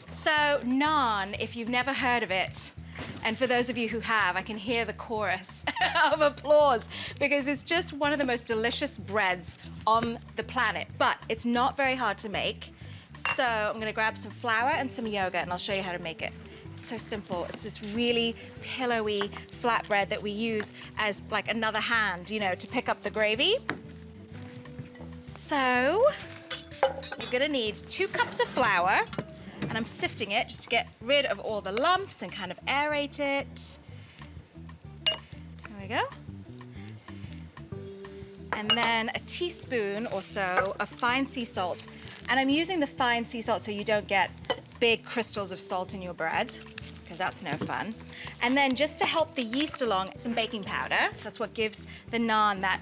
So naan, if you've never heard of it, and for those of you who have, I can hear the chorus of applause because it's just one of the most delicious breads on the planet, but it's not very hard to make. So I'm gonna grab some flour and some yogurt and I'll show you how to make it. It's so simple. It's this really pillowy flatbread that we use as like another hand, you know, to pick up the gravy. So you're gonna need 2 cups of flour. And I'm sifting it just to get rid of all the lumps and kind of aerate it. There we go. And then a teaspoon or so of fine sea salt. And I'm using the fine sea salt so you don't get big crystals of salt in your bread, because that's no fun. And then just to help the yeast along, some baking powder. That's what gives the naan that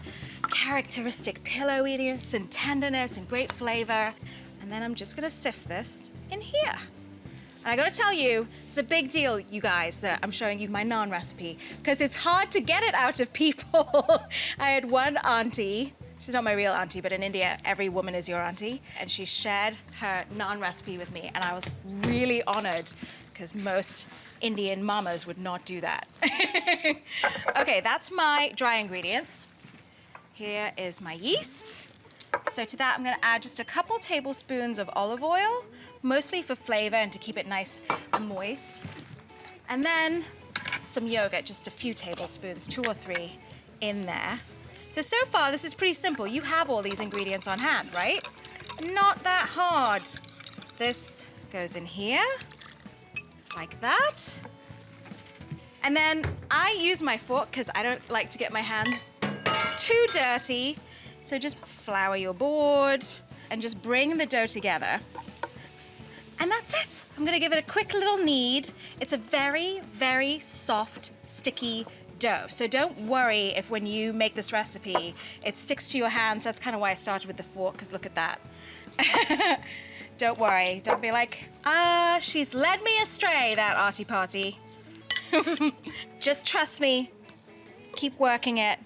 characteristic pillowiness and tenderness and great flavor. And then I'm just gonna sift this in here. And I gotta tell you, it's a big deal, you guys, that I'm showing you my naan recipe, because it's hard to get it out of people. I had one auntie, she's not my real auntie, but in India, every woman is your auntie, and she shared her naan recipe with me, and I was really honored, because most Indian mamas would not do that. Okay, that's my dry ingredients. Here is my yeast. So to that, I'm gonna add just a couple tablespoons of olive oil, mostly for flavor and to keep it nice and moist. And then some yogurt, just a few tablespoons, 2 or 3 in there. So far, this is pretty simple. You have all these ingredients on hand, right? Not that hard. This goes in here, like that. And then I use my fork because I don't like to get my hands too dirty. So just flour your board and just bring the dough together. And that's it. I'm gonna give it a quick little knead. It's a very, very soft, sticky dough. So don't worry if when you make this recipe, it sticks to your hands. That's kind of why I started with the fork, because look at that. Don't worry. Don't be like, she's led me astray, that arty party. Just trust me. Keep working it.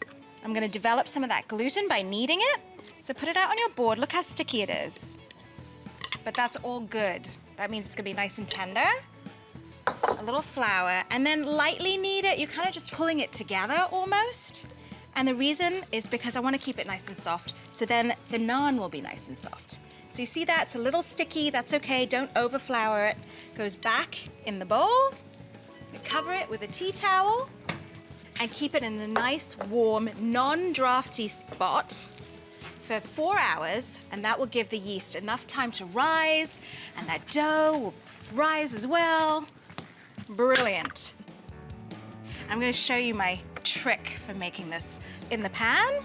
I'm gonna develop some of that gluten by kneading it. So put it out on your board. Look how sticky it is. But that's all good. That means it's gonna be nice and tender. A little flour, and then lightly knead it. You're kind of just pulling it together almost. And the reason is because I wanna keep it nice and soft, so then the naan will be nice and soft. So you see that? It's a little sticky. That's okay. Don't over flour it. Goes back in the bowl. Cover it with a tea towel. And keep it in a nice, warm, non-drafty spot for 4 hours, and that will give the yeast enough time to rise, and that dough will rise as well. Brilliant. I'm gonna show you my trick for making this in the pan.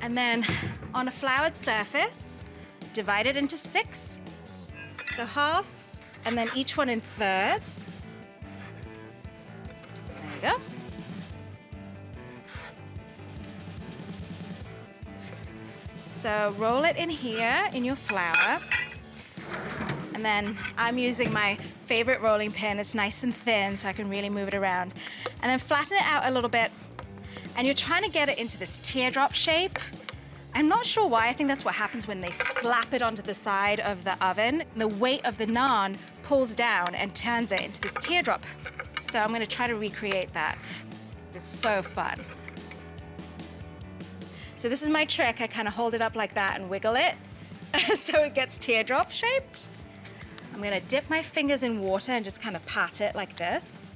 And then on a floured surface, divide it into 6. So half, and then each one in thirds. There you go. So roll it in here in your flour. And then I'm using my favorite rolling pin. It's nice and thin, so I can really move it around. And then flatten it out a little bit. And you're trying to get it into this teardrop shape. I'm not sure why. I think that's what happens when they slap it onto the side of the oven. The weight of the naan pulls down and turns it into this teardrop. So I'm gonna try to recreate that. It's so fun. So this is my trick. I kind of hold it up like that and wiggle it so it gets teardrop shaped. I'm gonna dip my fingers in water and just kind of pat it like this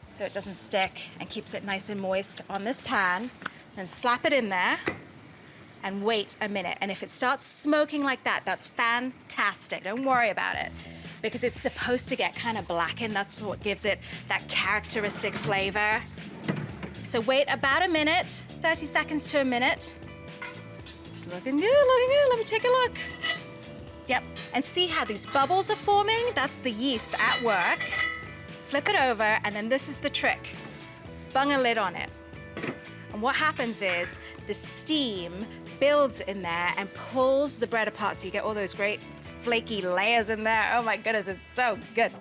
so it doesn't stick and keeps it nice and moist on this pan. Then slap it in there and wait a minute. And if it starts smoking like that, that's fantastic. Don't worry about it, because it's supposed to get kind of blackened. That's what gives it that characteristic flavor. So wait about a minute, 30 seconds to a minute. It's looking good, looking good. Let me take a look. Yep, and see how these bubbles are forming? That's the yeast at work. Flip it over, and then this is the trick. Bung a lid on it. And what happens is the steam builds in there and pulls the bread apart, so you get all those great flaky layers in there. Oh my goodness, it's so good.